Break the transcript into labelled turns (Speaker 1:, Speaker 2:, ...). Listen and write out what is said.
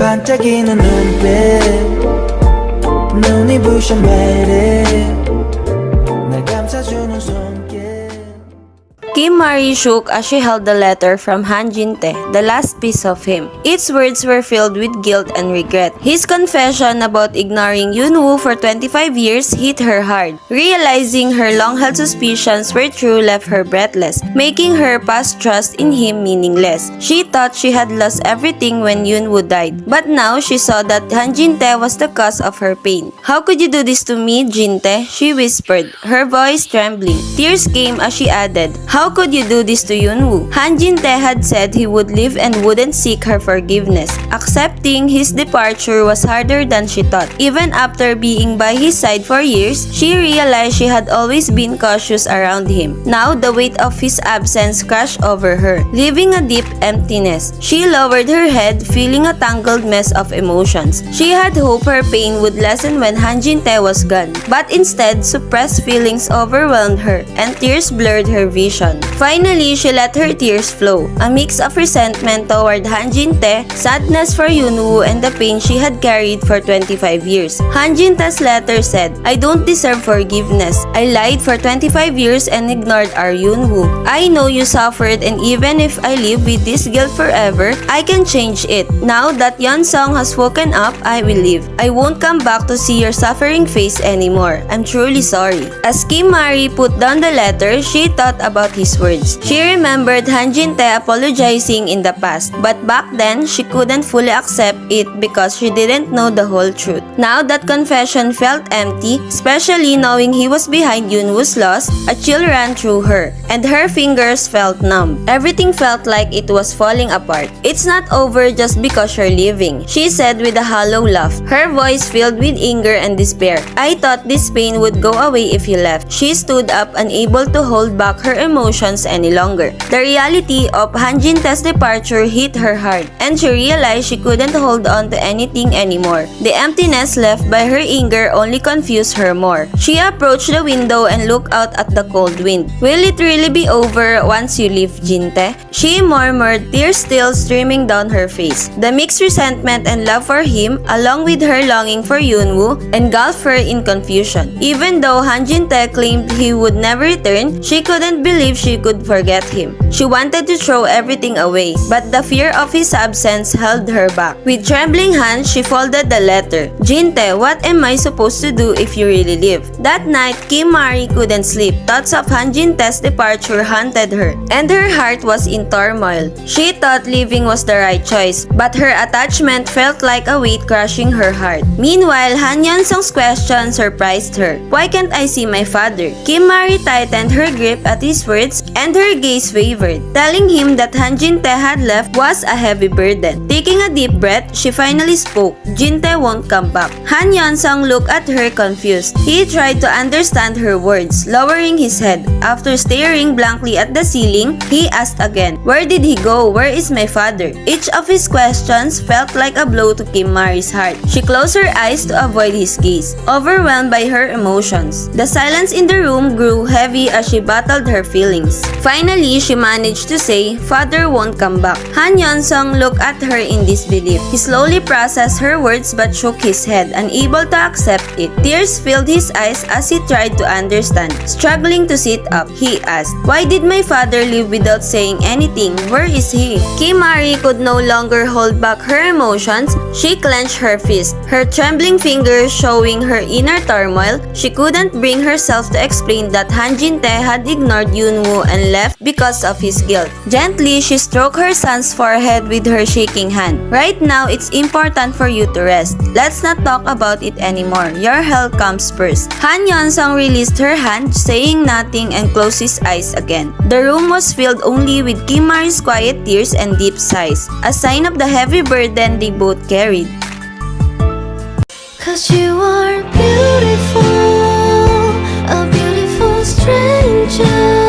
Speaker 1: 반짝이는 눈빛 눈이 부셔 매일 날 감싸주는 손길.
Speaker 2: Kim Mari shook as she held the letter from Han Jin-tae, the last piece of him. Its words were filled with guilt and regret. His confession about ignoring Yoon-woo for 25 years hit her hard. Realizing her long-held suspicions were true left her breathless, making her past trust in him meaningless. She thought she had lost everything when Yoon-woo died, but now she saw that Han Jin-tae was the cause of her pain. "How could you do this to me, Jin-tae?" she whispered, her voice trembling. Tears came as she added, "How could you do this to Yoon-woo?" Han Jin-tae had said he would leave and wouldn't seek her forgiveness. Accepting his departure was harder than she thought. Even after being by his side for years, she realized she had always been cautious around him. Now, the weight of his absence crashed over her, leaving a deep emptiness. She lowered her head, feeling a tangled mess of emotions. She had hoped her pain would lessen when Han Jin-tae was gone, but instead, suppressed feelings overwhelmed her, and tears blurred her vision. Finally, she let her tears flow, a mix of resentment toward Han Jin-tae, sadness for Yoon-woo, and the pain she had carried for 25 years. Han Jin-tae's letter said, "I don't deserve forgiveness. I lied for 25 years and ignored our Yoon-woo. I know you suffered, and even if I live with this guilt forever, I can change it. Now that Yeon-sung has woken up, I will leave. I won't come back to see your suffering face anymore. I'm truly sorry." As Kim Mari put down the letter, she thought about his words. She remembered Han Jin-tae apologizing in the past, but back then, she couldn't fully accept it because she didn't know the whole truth. Now that confession felt empty, especially knowing he was behind Yoon-woo's loss, a chill ran through her, and her fingers felt numb. Everything felt like it was falling apart. "It's not over just because you're leaving," she said with a hollow laugh, her voice filled with anger and despair. "I thought this pain would go away if you left." She stood up, unable to hold back her emotions any longer. The reality of Han Jin-tae's departure hit her hard, and she realized she couldn't hold on to anything anymore. The emptiness left by her anger only confused her more. She approached the window and looked out at the cold wind. "Will it really be over once you leave, Jin-tae?" she murmured, tears still streaming down her face. The mixed resentment and love for him, along with her longing for Yoon-woo, engulfed her in confusion. Even though Han Jin-tae claimed he would never return, she couldn't believe she could forget him. She wanted to throw everything away, but the fear of his absence held her back. With trembling hands, she folded the letter. "Jin-tae, what am I supposed to do if you really leave?" That night, Kim Mari couldn't sleep. Thoughts of Han Jin-tae's departure haunted her, and her heart was in turmoil. She thought leaving was the right choice, but her attachment felt like a weight crushing her heart. Meanwhile, Han Yeon-sung's question surprised her. "Why can't I see my father?" Kim Mari tightened her grip at his words, and her gaze wavered, telling him that Han Jin-tae had left was a heavy burden. Taking a deep breath, she finally spoke. "Jin-tae won't come back." Han Yeon-sung looked at her confused. He tried to understand her words, lowering his head. After staring blankly at the ceiling, he asked again, "Where did he go? Where is my father?" Each of his questions felt like a blow to Kim Mari's heart. She closed her eyes to avoid his gaze, overwhelmed by her emotions. The silence in the room grew heavy as she battled her feelings. Finally, she managed to say, "Father won't come back." Han Yeon-sung looked at her in disbelief. He slowly processed her words but shook his head, unable to accept it. Tears filled his eyes as he tried to understand. Struggling to sit up, he asked, "Why did my father leave without saying anything? Where is he?" Kim Mari could no longer hold back her emotions. She clenched her fist, her trembling fingers showing her inner turmoil. She couldn't bring herself to explain that Han Jin-tae had ignored Yoon-woo and left because of his guilt. Gently, she stroked her son's forehead with her shaking hand. "Right now, it's important for you to rest. Let's not talk about it anymore. Your health comes first." Han Yeon-sung released her hand, saying nothing, and closed his eyes again. The room was filled only with Kim Mari's quiet tears and deep sighs, a sign of the heavy burden they both carried.
Speaker 3: "'Cause you are beautiful, a beautiful stranger.